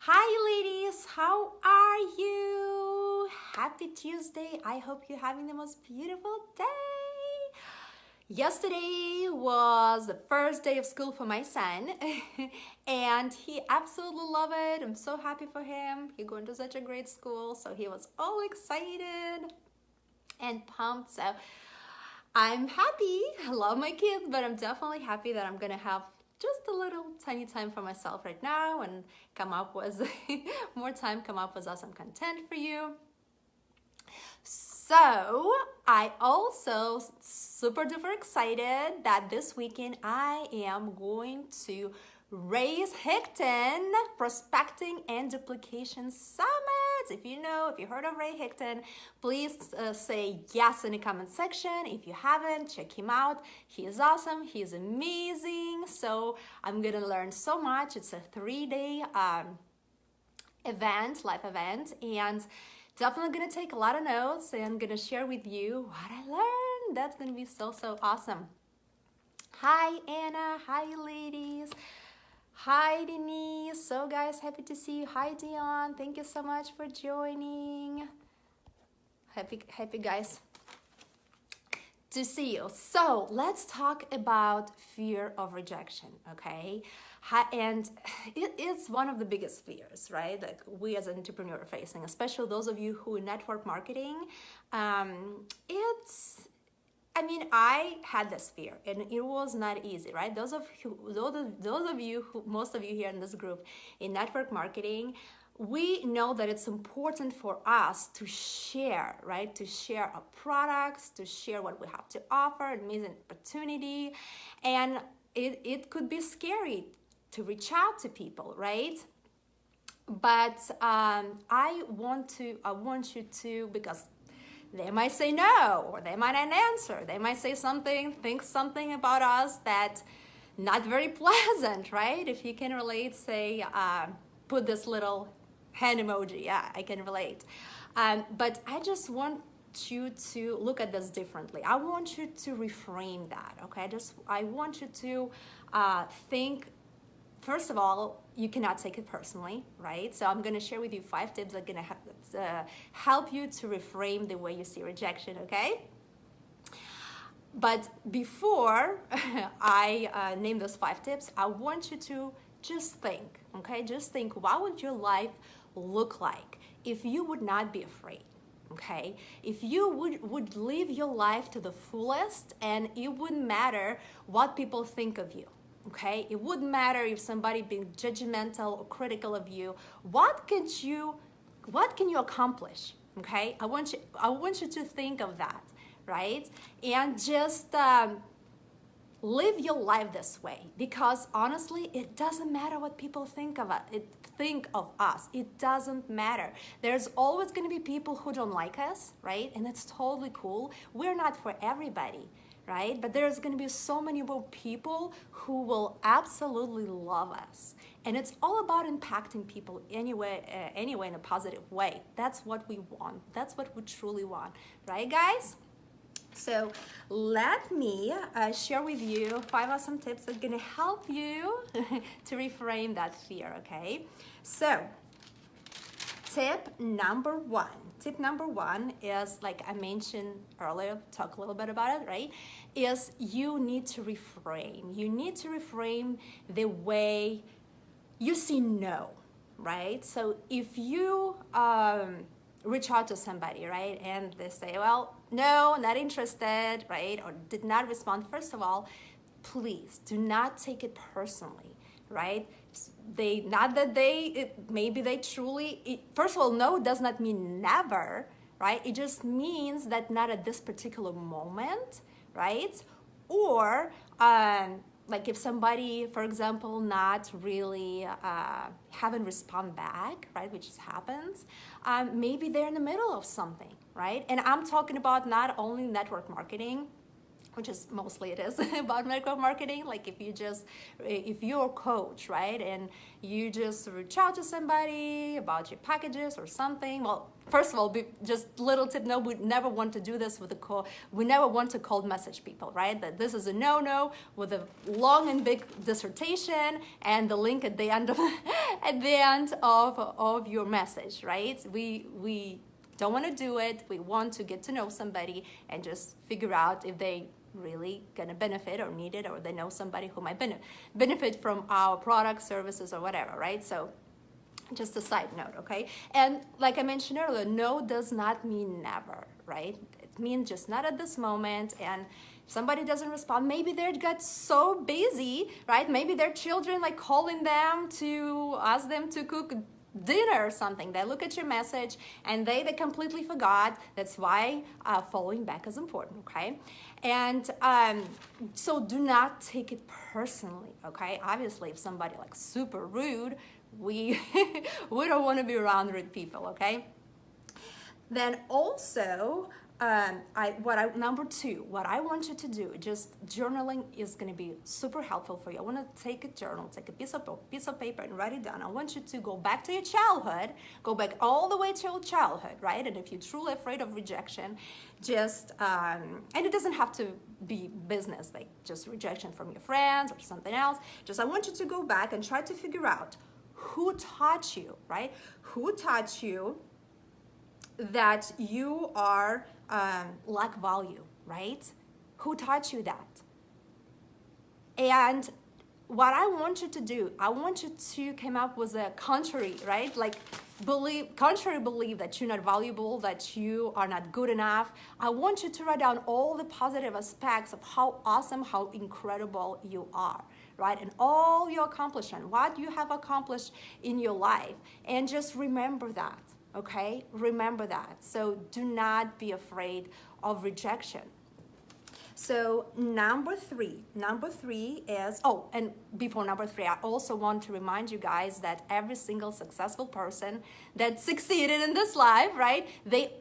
Hi ladies, how are you? Happy Tuesday. I hope you're having the most beautiful day. Yesterday was the first day of school for my son and he absolutely loved it. I'm so happy for him. He's going to such a great school, so he was all excited and pumped. So I'm happy. I love my kids, but I'm definitely happy that I'm gonna have just a little tiny time for myself right now and come up with more time, come up with awesome content for you. So I also super duper excited that this weekend I am going to Rejection Prospecting and Duplication Summit. If you heard of Ray Hickton, please say yes in the comment section. If you haven't, check him out. He is awesome. He is amazing. So I'm gonna learn so much. It's a 3-day event, live event, and definitely gonna take a lot of notes and gonna share with you what I learned. That's gonna be so awesome. Hi Anna, hi ladies. Hi Denise. So guys, happy to see you. Hi Dion, thank you so much for joining. Happy guys to see you. So let's talk about fear of rejection, okay? And it's one of the biggest fears, right? That we as an entrepreneur are facing, especially those of you who in network marketing. I had this fear and it was not easy, right? Those of you who, most of you here in this group in network marketing, we know that it's important for us to share, right? To share our products, to share what we have to offer, amazing opportunity. And it could be scary to reach out to people, right? But I want you to, because they might say no, or they might not answer. They might say something, think something about us that not very pleasant, right? If you can relate, say, put this little hand emoji. Yeah, I can relate. But I just want you to look at this differently. I want you to reframe that, okay? I want you to think. First of all, you cannot take it personally, right? So I'm gonna share with you 5 tips that are gonna help you to reframe the way you see rejection, okay? But before I name those 5 tips, I want you to just think, okay? Just think, what would your life look like if you would not be afraid? Okay, if you would live your life to the fullest and it wouldn't matter what people think of you. Okay, it wouldn't matter if somebody being judgmental or critical of you. What can you accomplish? Okay, I want you to think of that, right? And just live your life this way, because honestly, it doesn't matter what people think of us. It doesn't matter. There's always going to be people who don't like us, right? And it's totally cool. We're not for everybody, right? But there's going to be so many more people who will absolutely love us. And it's all about impacting people anyway in a positive way. That's what we want. That's what we truly want, right, guys? So let me share with you 5 awesome tips that are going to help you to reframe that fear, okay? So tip number one is, like I mentioned earlier, talk a little bit about it, right? Is you need to reframe. You need to reframe the way you see no, right? So if you reach out to somebody, right, and they say, well, no, not interested, right, or did not respond, first of all, please do not take it personally, right? Maybe they truly, first of all, no does not mean never, right? It just means that not at this particular moment, right? Or like if somebody, for example, not really haven't respond back, right, which happens, maybe they're in the middle of something, right? And I'm talking about not only network marketing, which is mostly it is about network marketing. Like if you're a coach, right, and you just reach out to somebody about your packages or something. Well, first of all, just little tip, no, we never want to do this with a call. We never want to cold message people, right? That this is a no-no with a long and big dissertation and the link at the end of of your message, right? We don't want to do it. We want to get to know somebody and just figure out if they really gonna benefit or need it, or they know somebody who might benefit from our products, services, or whatever, right? So just a side note, okay? And like I mentioned earlier, no does not mean never, right? It means just not at this moment. And if somebody doesn't respond, maybe they got so busy, right? Maybe their children like calling them to ask them to cook dinner or something. They look at your message and they completely forgot. That's why following back is important, okay? And so do not take it personally, okay? Obviously, if somebody like super rude, we don't want to be around rude people, okay? Then also, number two, what I want you to do, just journaling is going to be super helpful for you. I want to take a journal, take a piece of paper and write it down. I want you to go back to your childhood, go back all the way to your childhood, right? And if you're truly afraid of rejection, just, and it doesn't have to be business, like just rejection from your friends or something else. Just I want you to go back and try to figure out who taught you, right? Who taught you that you are lack value, right? Who taught you that? And what I want you to do, I want you to come up with a contrary, right? Like contrary belief that you're not valuable, that you are not good enough. I want you to write down all the positive aspects of how awesome, how incredible you are, right? And all your accomplishment, what you have accomplished in your life. And just remember that. Okay, remember that. So do not be afraid of rejection. So number three is, oh, and before number three, I also want to remind you guys that every single successful person that succeeded in this life, right?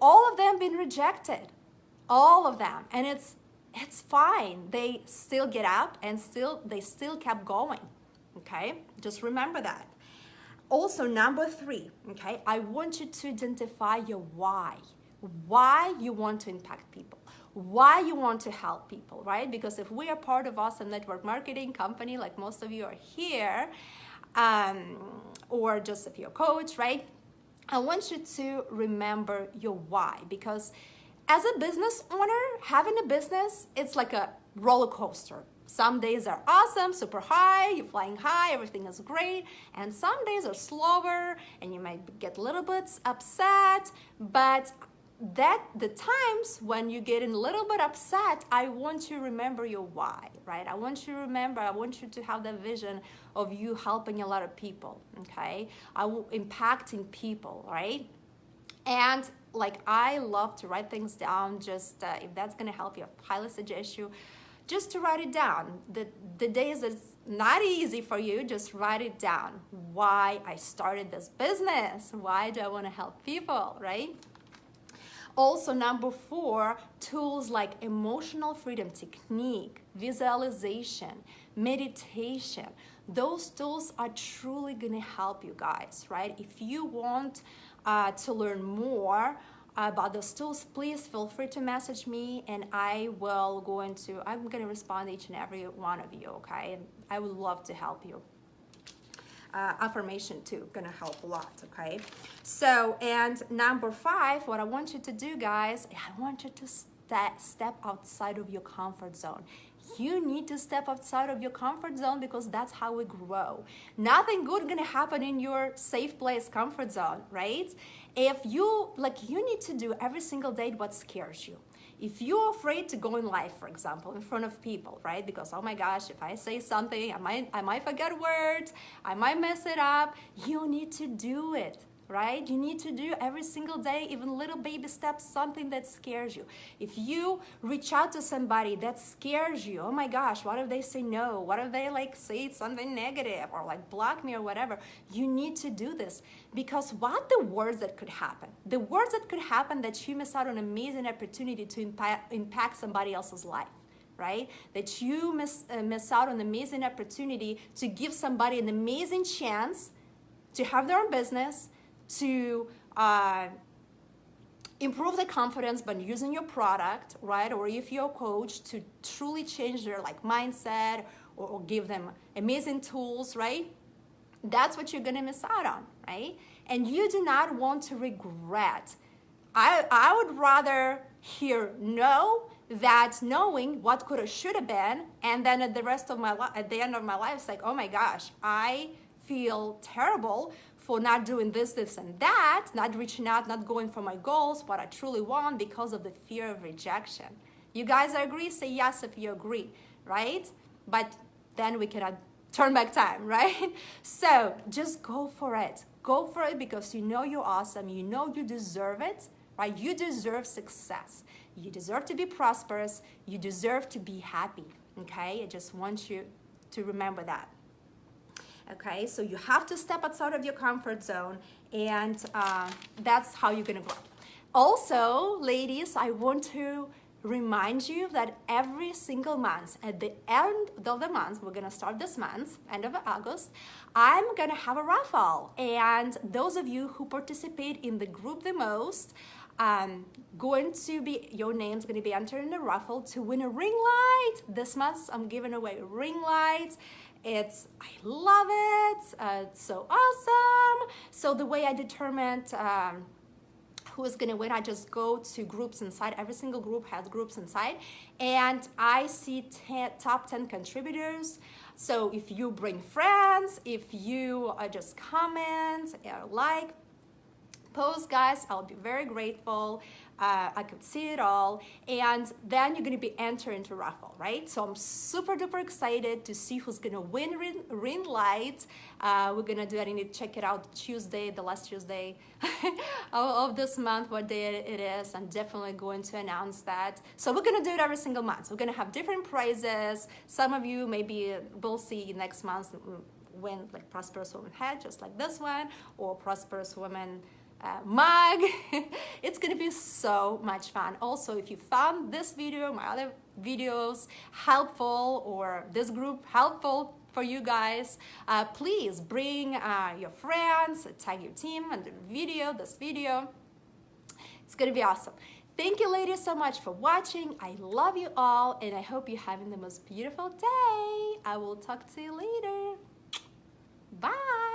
All of them been rejected, all of them. And it's fine. They still get up and they still kept going. Okay, just remember that. Also, number three, okay, I want you to identify your why you want to impact people, why you want to help people, right? Because if we are part of awesome network marketing company, like most of you are here, or just if you're a coach, right? I want you to remember your why, because as a business owner, having a business, it's like a roller coaster. Some days are awesome, super high, you're flying high, everything is great. And some days are slower and you might get a little bit upset. But the times when you get a little bit upset, I want you to remember your why, right? I want you to have that vision of you helping a lot of people, okay? Impacting people, right? And like I love to write things down, just if that's gonna help you, I highly suggest you just to write it down. The days it's not easy for you, just write it down. Why I started this business, why do I wanna help people, right? Also, number four, tools like emotional freedom technique, visualization, meditation. Those tools are truly gonna help you guys, right? If you want to learn more about those tools, please feel free to message me and I'm gonna respond to each and every one of you, okay? And I would love to help you. Affirmation too, gonna help a lot, okay? So, and number five, what I want you to do, guys, I want you to step outside of your comfort zone. You need to step outside of your comfort zone because that's how we grow. Nothing good gonna happen in your safe place, comfort zone, right? If you need to do every single day what scares you. If you're afraid to go in live, for example, in front of people, right? Because, oh my gosh, if I say something, I might forget words, I might mess it up. You need to do it, right? You need to do every single day, even little baby steps, something that scares you. If you reach out to somebody that scares you, oh my gosh, what if they say no? What if they say something negative or block me or whatever? You need to do this because what the worst that could happen? The worst that could happen that you miss out on an amazing opportunity to impact somebody else's life. right? That you miss out on an amazing opportunity to give somebody an amazing chance to have their own business, to improve the confidence by using your product, right? Or if you're a coach, to truly change their like mindset, or give them amazing tools, right? That's what you're gonna miss out on, right? And you do not want to regret. I would rather hear no, that knowing what could have, should have been, and then at the end of my life, it's like, oh my gosh, I feel terrible for not doing this, and that, not reaching out, not going for my goals, what I truly want, because of the fear of rejection. You guys agree? Say yes if you agree, right? But then we cannot turn back time, right? So just go for it. Go for it, because you know you're awesome. You know you deserve it, right? You deserve success. You deserve to be prosperous. You deserve to be happy, okay? I just want you to remember that. Okay, so you have to step outside of your comfort zone, and that's how you're gonna grow. Also, ladies, I want to remind you that every single month, at the end of the month, we're gonna start this month, end of August, I'm gonna have a raffle. And those of you who participate in the group the most, your name's gonna be entered in the raffle to win a ring light. This month, I'm giving away ring lights. I love it. It's so awesome. So the way I determined who is gonna win, I just go to groups inside. Every single group has groups inside, and I see top 10 contributors. So if you bring friends, if you just comment, like, post, guys, I'll be very grateful. I could see it all, and then you're gonna be entered into raffle, right? So I'm super duper excited to see who's gonna win ring light. We're gonna do that. I need to check it out Tuesday, the last Tuesday of this month, what day it is. I'm definitely going to announce that. So we're gonna do it every single month. We're gonna have different prizes. Some of you maybe will see next month win like Prosperous Woman hat, just like this one, or Prosperous Woman mug. It's gonna be so much fun. Also, if you found this video, my other videos helpful, or this group helpful for you guys, please bring your friends, tag your team on this video. It's gonna be awesome. Thank you, ladies, so much for watching. I love you all, and I hope you're having the most beautiful day. I will talk to you later. Bye.